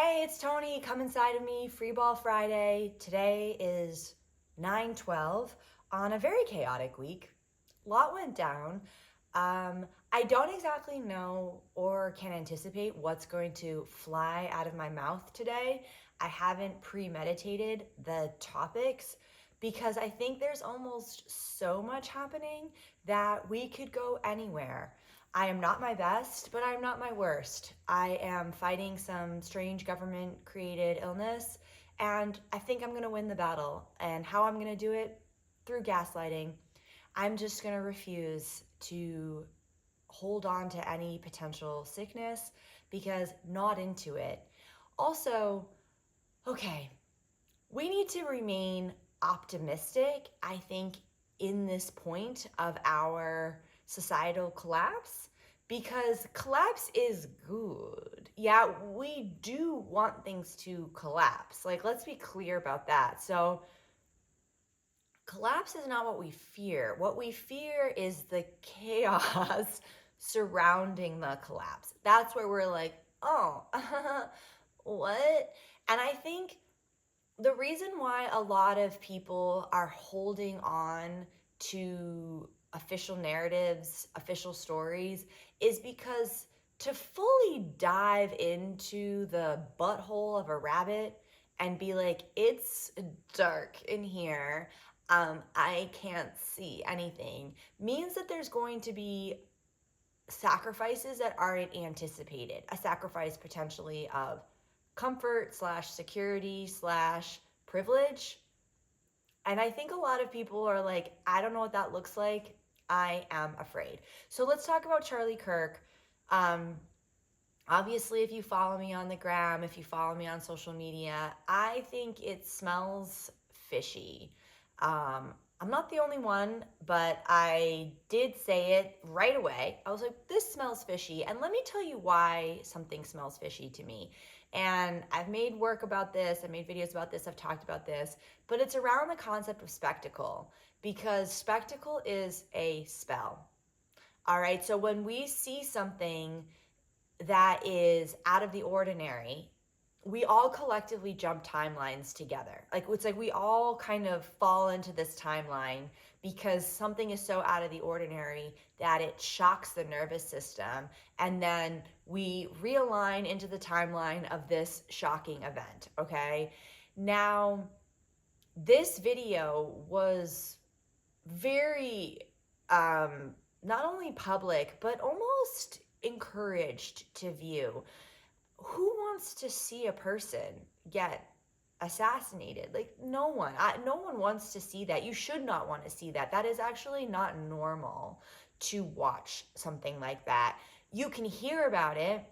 Hey, it's Tony. Come inside of me. Free Ball Friday. Today is 9/12 on a very chaotic week. A lot went down. I don't exactly know or can anticipate what's going to fly out of my mouth today. I haven't premeditated the topics because I think there's almost so much happening that we could go anywhere. I am not my best, but I'm not my worst. I am fighting some strange government created illness, and I think I'm going to win the battle. And how I'm going to do it? Through gaslighting. I'm just going to refuse to hold on to any potential sickness because not into it. Also, okay, we need to remain optimistic, I think, in this point of our societal collapse because collapse is good. Yeah, we do want things to collapse. Like, let's be clear about that. So, collapse is not what we fear. What we fear is the chaos surrounding the collapse. That's where we're like, oh, what? And I think the reason why a lot of people are holding on to official narratives, official stories, is because to fully dive into the butthole of a rabbit and be like, it's dark in here, I can't see anything, means that there's going to be sacrifices that aren't anticipated. A sacrifice potentially of comfort slash security slash privilege. And I think a lot of people are like, I don't know what that looks like. I am afraid. So let's talk about Charlie Kirk. Um, Obviously, if you follow me on the gram, if you follow me on social media, I think it smells fishy. I'm not the only one, but I did say it right away. I was like, this smells fishy. And let me tell you why something smells fishy to me. And I've made work about this, I've made videos about this, I've talked about this, but it's around the concept of spectacle because spectacle is a spell. All right, so when we see something that is out of the ordinary, we all collectively jump timelines together. Like it's like we all kind of fall into this timeline because something is so out of the ordinary that it shocks the nervous system. And then we realign into the timeline of this shocking event. Okay. Now, this video was very not only public but almost encouraged to view. Who wants to see a person get assassinated? Like no one wants to see that. You should not want to see that. That is actually not normal to watch something like that. You can hear about it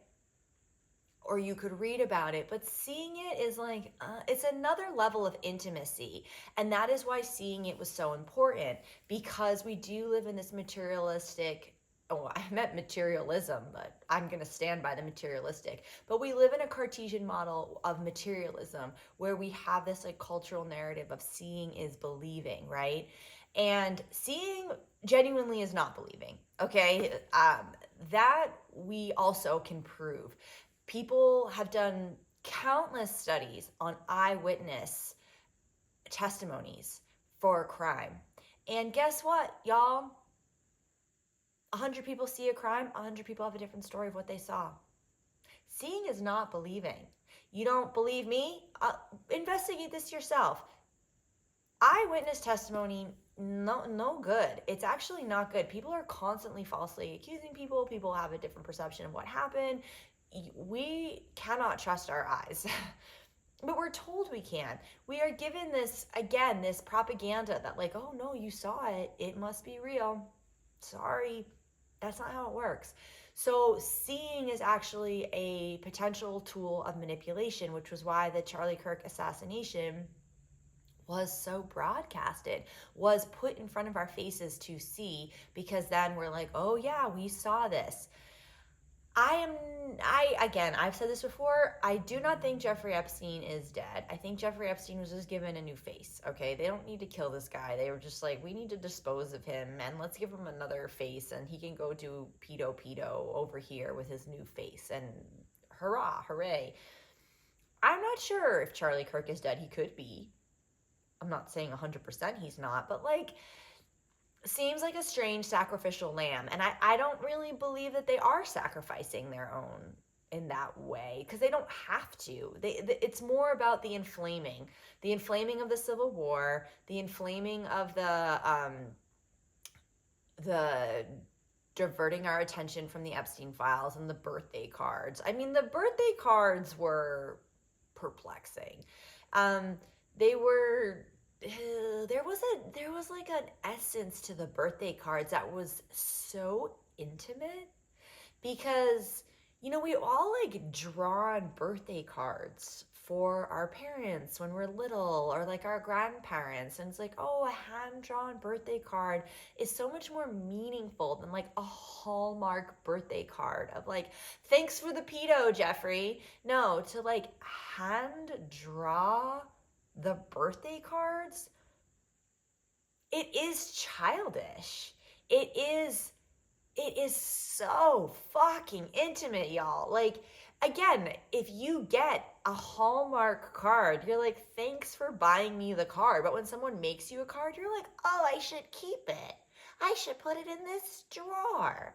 or you could read about it, but seeing it is like, it's another level of intimacy. And that is why seeing it was so important because we do live in this materialistic, oh, I meant materialism, but I'm going to stand by the materialistic. But we live in a Cartesian model of materialism where we have this like cultural narrative of seeing is believing, right? And seeing genuinely is not believing, okay? That we also can prove. People have done countless studies on eyewitness testimonies for a crime. And guess what, y'all? 100 people see a crime, 100 people have a different story of what they saw. Seeing is not believing. You don't believe me? Investigate this yourself. Eyewitness testimony, no good. It's actually not good. People are constantly falsely accusing people. People have a different perception of what happened. We cannot trust our eyes. But we're told we can. We are given this, again, this propaganda that like, oh no, you saw it, it must be real. Sorry, that's not how it works. So seeing is actually a potential tool of manipulation, which was why the Charlie Kirk assassination was so broadcasted, was put in front of our faces to see, because then we're like, oh yeah, we saw this. Again, I've said this before, I do not think Jeffrey Epstein is dead. I think Jeffrey Epstein was just given a new face, okay? They don't need to kill this guy. They were just like, we need to dispose of him and let's give him another face and he can go do pedo over here with his new face and hurrah, hooray. I'm not sure if Charlie Kirk is dead. He could be. I'm not saying 100% he's not, but like, seems like a strange sacrificial lamb. And I don't really believe that they are sacrificing their own in that way because they don't have to. It's more about the inflaming of the Civil War, the inflaming of the diverting our attention from the Epstein files and the birthday cards. I mean, the birthday cards were perplexing. Um, they were there was like an essence to the birthday cards that was so intimate because we all like draw on birthday cards for our parents when we're little or like our grandparents, and it's like, oh, a hand drawn birthday card is so much more meaningful than like a Hallmark birthday card of like, thanks for the pedo, Jeffrey. No, to like hand draw the birthday cards, it is childish. It is so fucking intimate, y'all. Like, again, if you get a Hallmark card, you're like, thanks for buying me the card. But when someone makes you a card, you're like, oh, I should keep it. I should put it in this drawer.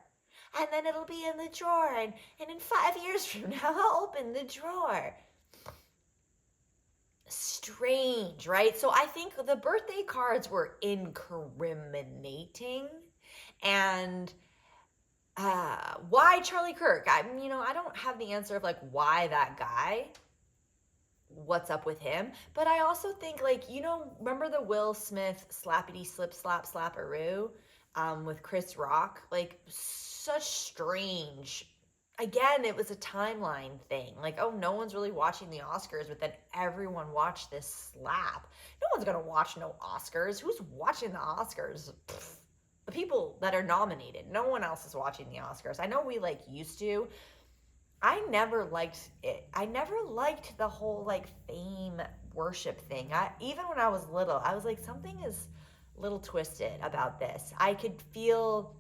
And then it'll be in the drawer. And in 5 years from now, I'll open the drawer. Strange, right? So I think the birthday cards were incriminating. And why Charlie Kirk? I don't have the answer of like why that guy, what's up with him. But I also think like, remember the Will Smith slappity slip slap slapperoo with Chris Rock? Like, such strange. Again, it was a timeline thing. Like, oh, no one's really watching the Oscars, but then everyone watched this slap. No one's gonna watch no Oscars. Who's watching the Oscars? Pfft, the people that are nominated. No one else is watching the Oscars. I know we like used to. I never liked it. I never liked the whole like fame worship thing. Even when I was little, I was like, something is a little twisted about this. I could feel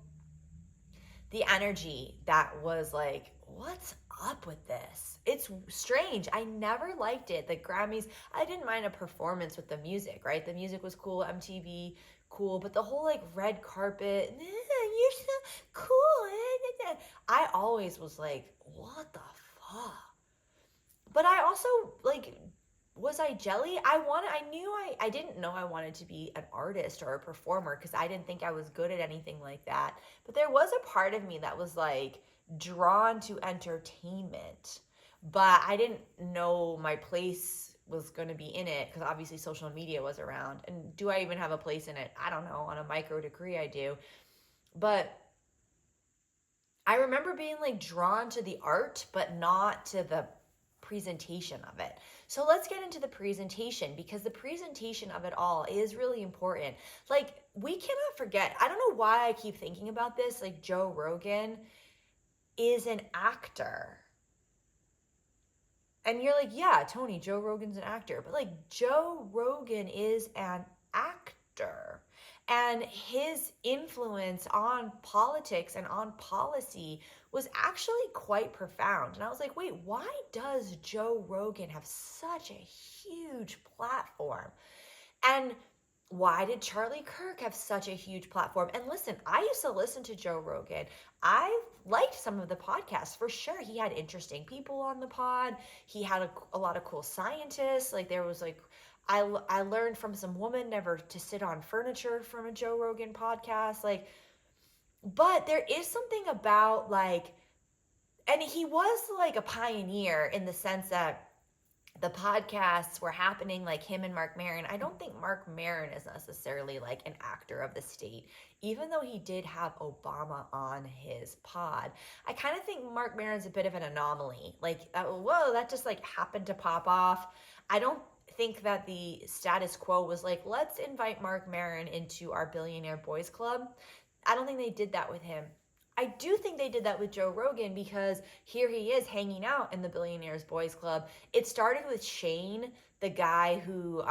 the energy that was like, what's up with this? It's strange. I never liked it. The Grammys, I didn't mind a performance with the music, right? The music was cool, MTV, cool, but the whole like red carpet, you're so cool. I always was like, what the fuck? But I also like, was I jelly? I didn't know I wanted to be an artist or a performer because I didn't think I was good at anything like that. But there was a part of me that was like drawn to entertainment, but I didn't know my place was going to be in it because obviously social media was around. And do I even have a place in it? I don't know. On a micro degree, I do. But I remember being like drawn to the art, but not to the presentation of it. So let's get into the presentation because the presentation of it all is really important. Like, we cannot forget, I don't know why I keep thinking about this, like Joe Rogan is an actor. And you're like, yeah, Tony, Joe Rogan's an actor. But like, Joe Rogan is an actor. And his influence on politics and on policy was actually quite profound. And I was like, wait, why does Joe Rogan have such a huge platform? And why did Charlie Kirk have such a huge platform? And listen, I used to listen to Joe Rogan. I liked some of the podcasts for sure. He had interesting people on the pod. He had a lot of cool scientists. Like, there was like, I learned from some woman never to sit on furniture from a Joe Rogan podcast. Like, but there is something about like, and he was like a pioneer in the sense that the podcasts were happening, like him and Mark Maron. I don't think Mark Maron is necessarily like an actor of the state, even though he did have Obama on his pod. I kind of think Mark Maron's a bit of an anomaly. Like, whoa, that just like happened to pop off. I don't think that the status quo was like, let's invite Mark Maron into our Billionaire Boys Club. I don't think they did that with him. I do think they did that with Joe Rogan because here he is hanging out in the Billionaires Boys Club. It started with Shane, the guy who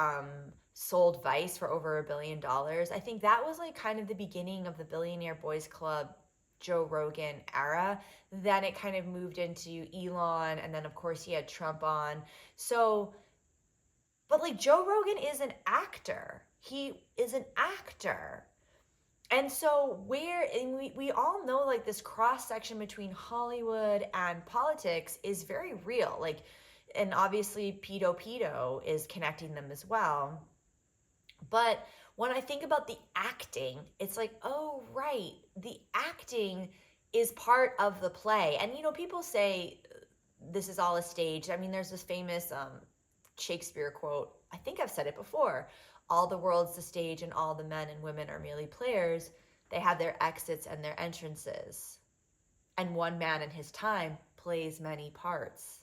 sold Vice for over $1 billion. I think that was like kind of the beginning of the Billionaire Boys Club Joe Rogan era. Then it kind of moved into Elon, and then of course he had Trump on. So, but like Joe Rogan is an actor. He is an actor. And so and we all know like this cross section between Hollywood and politics is very real. Like, and obviously Pedo is connecting them as well. But when I think about the acting, it's like, oh, right, the acting is part of the play. And, people say this is all a stage. I mean, there's this famous Shakespeare quote. I think I've said it before. All the world's the stage and all the men and women are merely players. They have their exits and their entrances. And one man in his time plays many parts.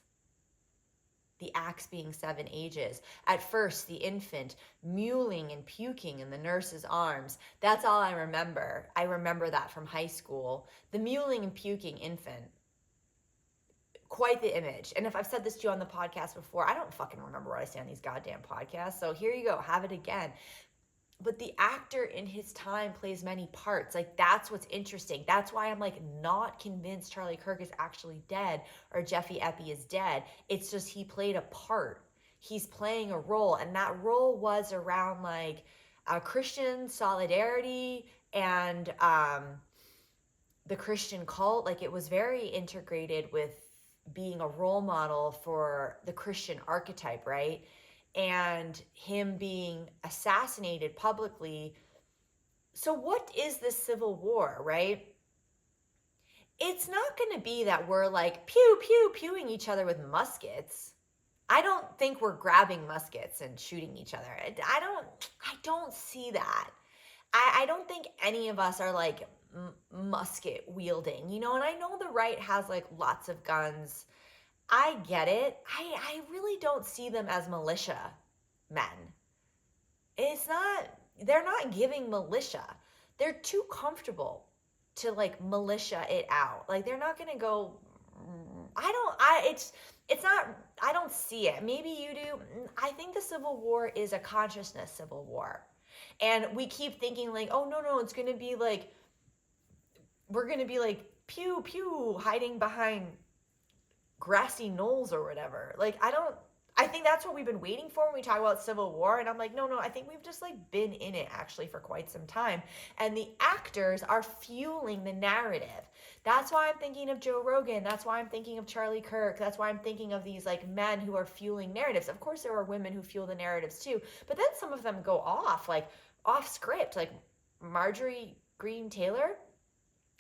The acts being 7 ages. At first, the infant mewling and puking in the nurse's arms. That's all I remember. I remember that from high school. The mewling and puking infant. Quite the image. And if I've said this to you on the podcast before, I don't fucking remember what I say on these goddamn podcasts. So here you go. Have it again. But the actor in his time plays many parts. Like, that's what's interesting. That's why I'm like not convinced Charlie Kirk is actually dead or Jeffy Eppy is dead. It's just he played a part. He's playing a role, and that role was around like Christian solidarity and the Christian cult. Like, it was very integrated with being a role model for the Christian archetype, right? And him being assassinated publicly. So what is this civil war, right? It's not going to be that we're like pew, pew, pewing each other with muskets. I don't think we're grabbing muskets and shooting each other. I don't see that. I don't think any of us are like musket wielding, and I know the right has like lots of guns. I get it. I really don't see them as militia men. They're not giving militia. They're too comfortable to like militia it out. Like, they're not going to go, I don't see it. Maybe you do. I think the Civil War is a consciousness civil war. And we keep thinking like, oh, no, it's going to be like, we're going to be like pew, pew, hiding behind grassy knolls or whatever. Like, I think that's what we've been waiting for when we talk about Civil War. And I'm like, no, I think we've just like been in it actually for quite some time. And the actors are fueling the narrative. That's why I'm thinking of Joe Rogan. That's why I'm thinking of Charlie Kirk. That's why I'm thinking of these like men who are fueling narratives. Of course, there are women who fuel the narratives too, but then some of them go off script, like Marjorie Green Taylor.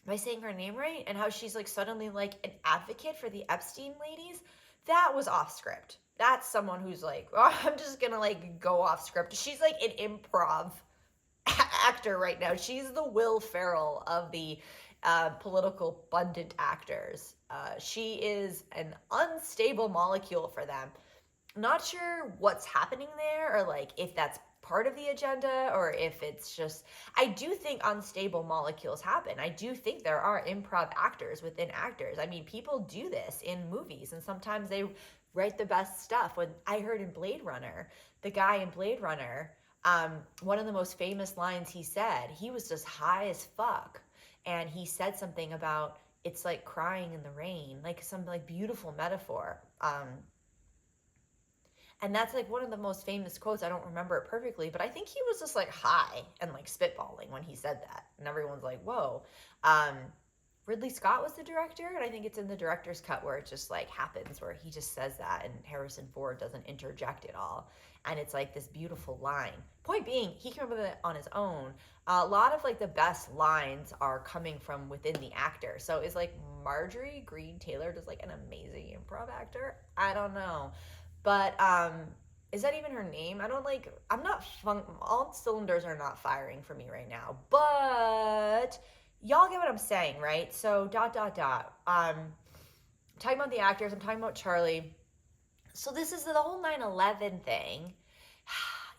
Am I saying her name right? And how she's like suddenly like an advocate for the Epstein ladies. That was off script. That's someone who's like, oh, I'm just gonna like go off script. She's like an improv actor right now. She's the Will Ferrell of the political pundit actors. She is an unstable molecule for them. Not sure what's happening there, or like if that's part of the agenda, or if it's just, I do think unstable molecules happen. I do think there are improv actors within actors. I mean, people do this in movies, and sometimes they write the best stuff. When I heard in Blade Runner, the guy in Blade Runner, one of the most famous lines he said, he was just high as fuck, and he said something about it's like crying in the rain, like some like beautiful metaphor. And that's like one of the most famous quotes. I don't remember it perfectly, but I think he was just like high and like spitballing when he said that. And everyone's like, whoa. Ridley Scott was the director, and I think it's in the director's cut where it just like happens, where he just says that and Harrison Ford doesn't interject at all. And it's like this beautiful line. Point being, he came up with it on his own. A lot of like the best lines are coming from within the actor. So is like Marjorie Green Taylor just like an amazing improv actor? I don't know. But is that even her name? All cylinders are not firing for me right now. But y'all get what I'm saying, right? So ... I'm talking about the actors. I'm talking about Charlie. So this is the whole 9/11 thing.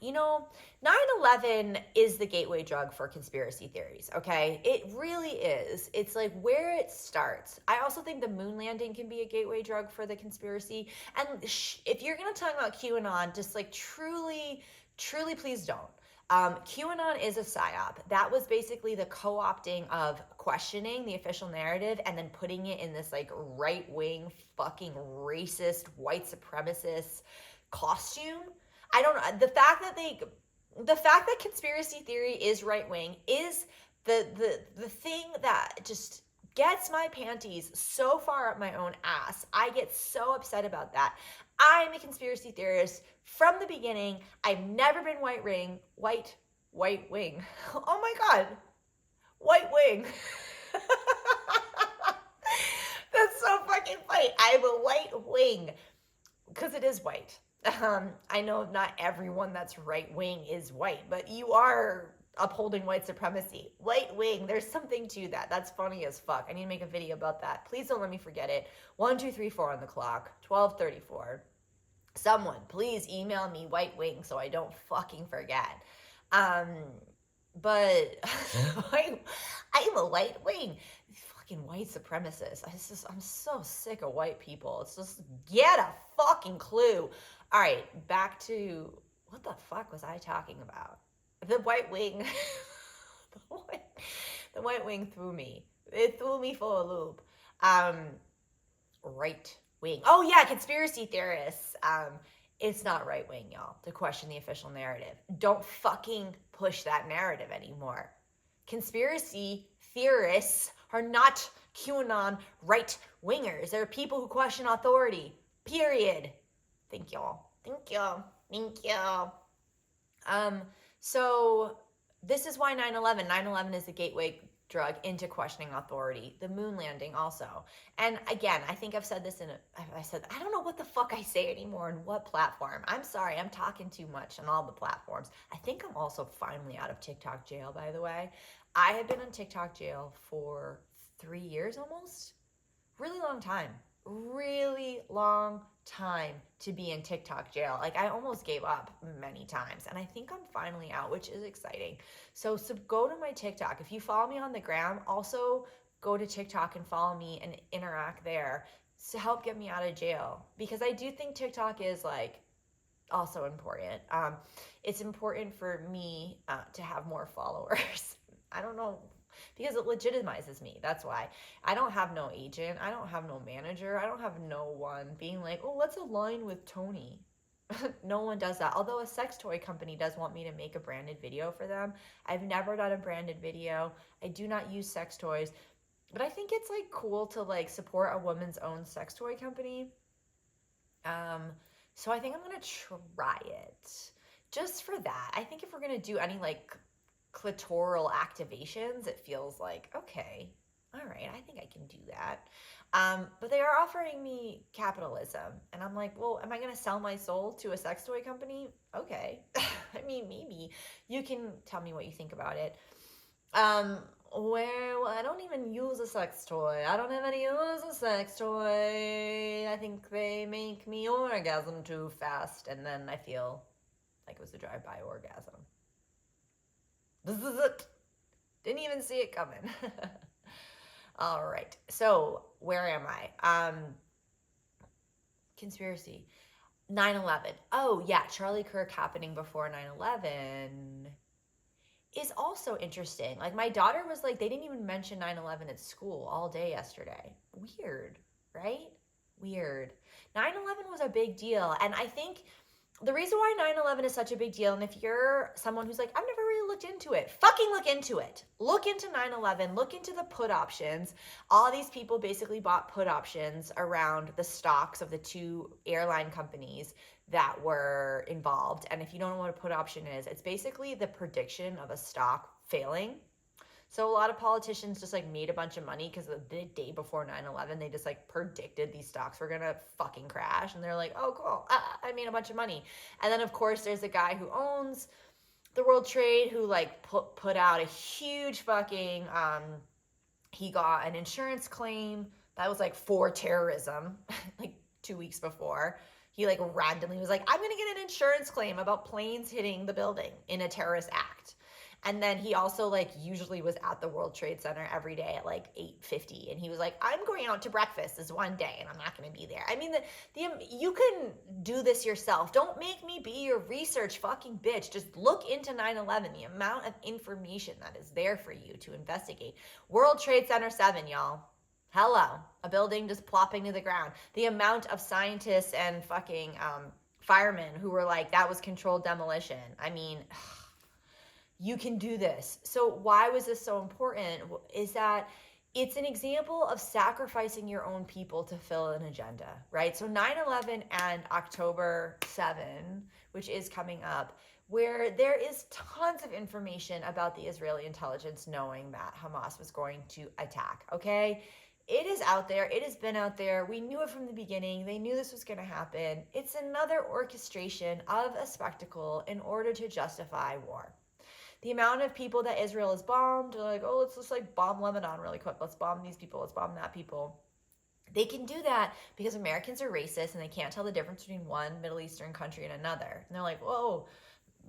9/11 is the gateway drug for conspiracy theories, okay? It really is. It's like where it starts. I also think the moon landing can be a gateway drug for the conspiracy. And if you're going to talk about QAnon, just like truly, truly please don't. QAnon is a psyop. That was basically the co-opting of questioning the official narrative and then putting it in this like right-wing fucking racist white supremacist costume. I don't know. The fact that conspiracy theory is right-wing is the thing that just gets my panties so far up my own ass. I get so upset about that. I'm a conspiracy theorist from the beginning. I've never been white wing. Oh my God. White wing. That's so fucking funny. I'm a white wing because it is white. I know not everyone that's right wing is white, but you are upholding white supremacy. White wing, there's something to that. That's funny as fuck. I need to make a video about that. Please don't let me forget it. 1, 2, 3, 4 on the clock. 12:34. Someone, please email me white wing so I don't fucking forget. But I'm a white wing. Fucking white supremacists. I'm so sick of white people. It's just get a fucking clue. All right, back to what the fuck was I talking about? The white wing. the white wing threw me. It threw me for a loop. Right wing. Oh yeah, conspiracy theorists. It's not right wing, y'all, to question the official narrative. Don't fucking push that narrative anymore. Conspiracy theorists are not QAnon right wingers. They're people who question authority. Period. Thank y'all. Thank you. Thank you. So this is why 9/11. 9/11 is the gateway drug into questioning authority. The moon landing also. And again, I think I've said this I don't know what the fuck I say anymore on what platform. I'm sorry, I'm talking too much on all the platforms. I think I'm also finally out of TikTok jail, by the way. I have been in TikTok jail for 3 years almost. Really long time. Really long time to be in TikTok jail. Like I almost gave up many times and I think I'm finally out, which is exciting. So go to my TikTok. If you follow me on the gram, also go to TikTok and follow me and interact there to help get me out of jail, because I do think TikTok is like also important. It's important for me to have more followers. I don't know, because it legitimizes me. That's why. I don't have no agent. I don't have no manager. I don't have no one being like, oh, let's align with Tony. No one does that. Although a sex toy company does want me to make a branded video for them. I've never done a branded video. I do not use sex toys. But I think it's like cool to like support a woman's own sex toy company. So I think I'm going to try it. Just for that. I think if we're going to do any like clitoral activations, it feels like, okay, all right, I think I can do that. But they are offering me capitalism. And I'm like, well, am I going to sell my soul to a sex toy company? Okay. I mean, maybe. You can tell me what you think about it. Well, I don't even use a sex toy. I don't even use a sex toy. I think they make me orgasm too fast. And then I feel like it was a drive-by orgasm. This is it. Didn't even see it coming. All right. So where am I? Conspiracy. 9/11. Oh yeah, Charlie Kirk happening before 9/11 is also interesting. Like my daughter was like, they didn't even mention 9/11 at school all day yesterday. Weird, right? Weird. 9/11 was a big deal. And I think the reason why 9/11 is such a big deal, and if you're someone who's like, I've never really looked into it, fucking look into it. Look into 9/11, look into the put options. All these people basically bought put options around the stocks of the 2 airline companies that were involved. And if you don't know what a put option is, it's basically the prediction of a stock failing. So a lot of politicians just like made a bunch of money because the day before 9/11, they just like predicted these stocks were gonna fucking crash. And they're like, oh, cool, I made a bunch of money. And then of course there's a guy who owns the World Trade who like put out a huge fucking, he got an insurance claim that was like for terrorism, like 2 weeks before. He like randomly was like, I'm gonna get an insurance claim about planes hitting the building in a terrorist act. And then he also like usually was at the World Trade Center every day at like 8:50, and he was like, I'm going out to breakfast this one day and I'm not going to be there. I mean, you can do this yourself. Don't make me be your research fucking bitch. Just look into 9/11, the amount of information that is there for you to investigate. World Trade Center 7, y'all. Hello, a building just plopping to the ground. The amount of scientists and fucking firemen who were like, that was controlled demolition. I mean, you can do this. So why was this so important? Is that it's an example of sacrificing your own people to fill an agenda, right? So 9/11 and October 7, which is coming up, where there is tons of information about the Israeli intelligence knowing that Hamas was going to attack, okay? It is out there. It has been out there. We knew it from the beginning. They knew this was going to happen. It's another orchestration of a spectacle in order to justify war. The amount of people that Israel has bombed, they're like, oh, let's just like bomb Lebanon really quick. Let's bomb these people. Let's bomb that people. They can do that because Americans are racist and they can't tell the difference between one Middle Eastern country and another. And they're like, whoa,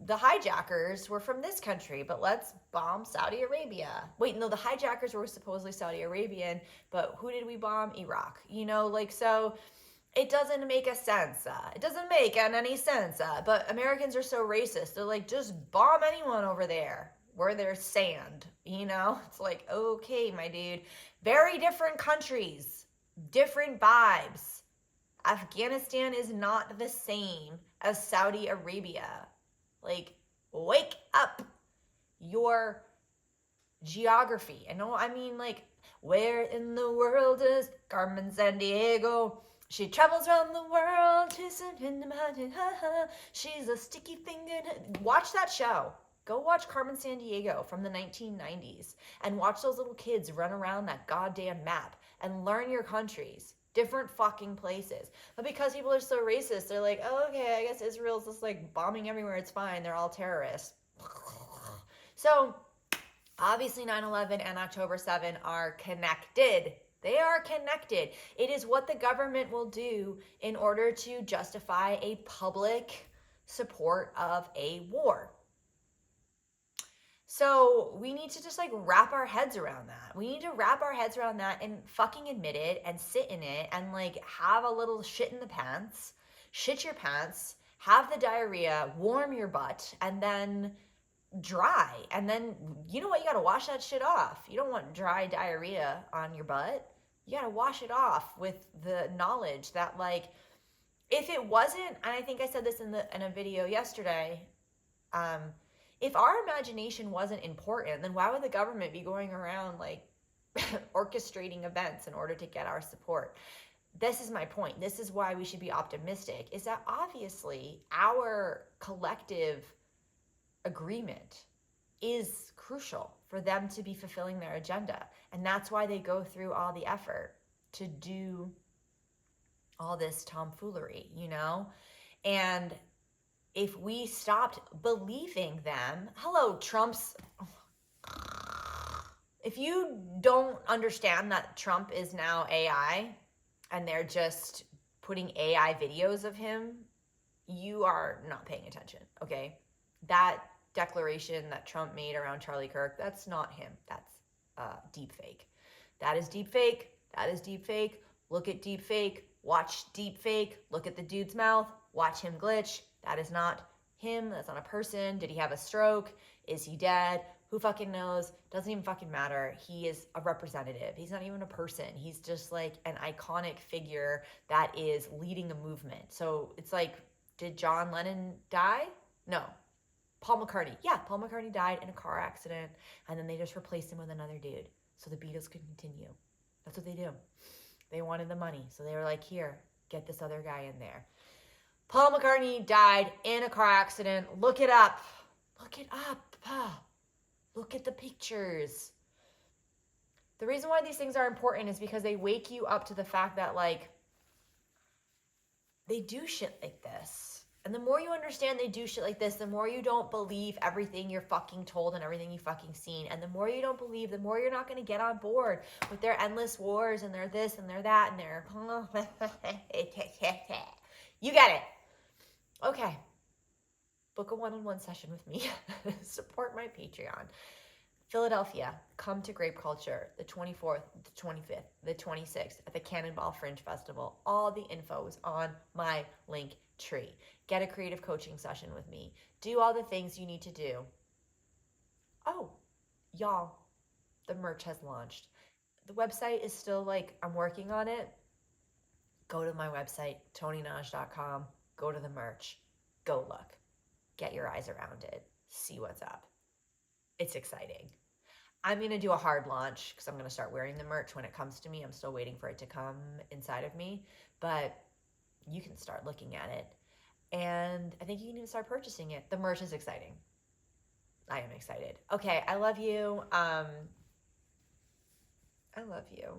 the hijackers were from this country, but let's bomb Saudi Arabia. Wait, no, the hijackers were supposedly Saudi Arabian, but who did we bomb? Iraq. You know, like, so it doesn't make a sense. It doesn't make any sense. But Americans are so racist. They're like, just bomb anyone over there where there's sand. You know, it's like, okay, my dude. Very different countries, different vibes. Afghanistan is not the same as Saudi Arabia. Like, wake up your geography. I mean, like, where in the world is Carmen Sandiego? She travels around the world, chasing in the mountain. She's a sticky fingered. Watch that show. Go watch Carmen Sandiego from the 1990s and watch those little kids run around that goddamn map and learn your countries. Different fucking places. But because people are so racist, they're like, oh, okay, I guess Israel's just like bombing everywhere. It's fine. They're all terrorists. So obviously 9/11 and October 7 are connected. They are connected. It is what the government will do in order to justify a public support of a war. So we need to just like wrap our heads around that. We need to wrap our heads around that and fucking admit it and sit in it and like have a little shit in the pants, shit your pants, have the diarrhea, warm your butt, and then dry. And then, you know what? You got to wash that shit off. You don't want dry diarrhea on your butt. You got to wash it off with the knowledge that like, if it wasn't, and I think I said this in a video yesterday, if our imagination wasn't important, then why would the government be going around like orchestrating events in order to get our support? This is my point. This is why we should be optimistic, is that obviously our collective agreement is crucial for them to be fulfilling their agenda. And that's why they go through all the effort to do all this tomfoolery, you know? And if we stopped believing them, hello, Trump's. If you don't understand that Trump is now AI and they're just putting AI videos of him, you are not paying attention, okay? That declaration that Trump made around Charlie Kirk, that's not him. That's deep fake. That is deep fake. That is deep fake. Look at deep fake. Watch deep fake. Look at the dude's mouth. Watch him glitch. That is not him. That's not a person. Did he have a stroke? Is he dead? Who fucking knows? Doesn't even fucking matter. He is a representative. He's not even a person. He's just like an iconic figure that is leading a movement. So it's like, did John Lennon die? No. Paul McCartney. Yeah, Paul McCartney died in a car accident, and then they just replaced him with another dude so the Beatles could continue. That's what they do. They wanted the money, so they were like, here, get this other guy in there. Paul McCartney died in a car accident. Look it up. Look it up. Look at the pictures. The reason why these things are important is because they wake you up to the fact that, like, they do shit like this. And the more you understand they do shit like this, the more you don't believe everything you're fucking told and everything you fucking seen. And the more you don't believe, the more you're not going to get on board with their endless wars and their this and their that and their... You get it. Okay. book a one-on-one session with me. Support my Patreon. Philadelphia, come to Grape Culture the 24th, the 25th, the 26th at the Cannonball Fringe Festival. All the info is on my link tree. Get a creative coaching session with me. Do all the things you need to do. Oh, y'all, the merch has launched. The website is still like, I'm working on it. Go to my website, tonynaj.com. Go to the merch. Go look. Get your eyes around it. See what's up. It's exciting. I'm going to do a hard launch because I'm going to start wearing the merch when it comes to me. I'm still waiting for it to come inside of me, but you can start looking at it. And I think you can even start purchasing it. The merch is exciting. I am excited. Okay, I love you. I love you.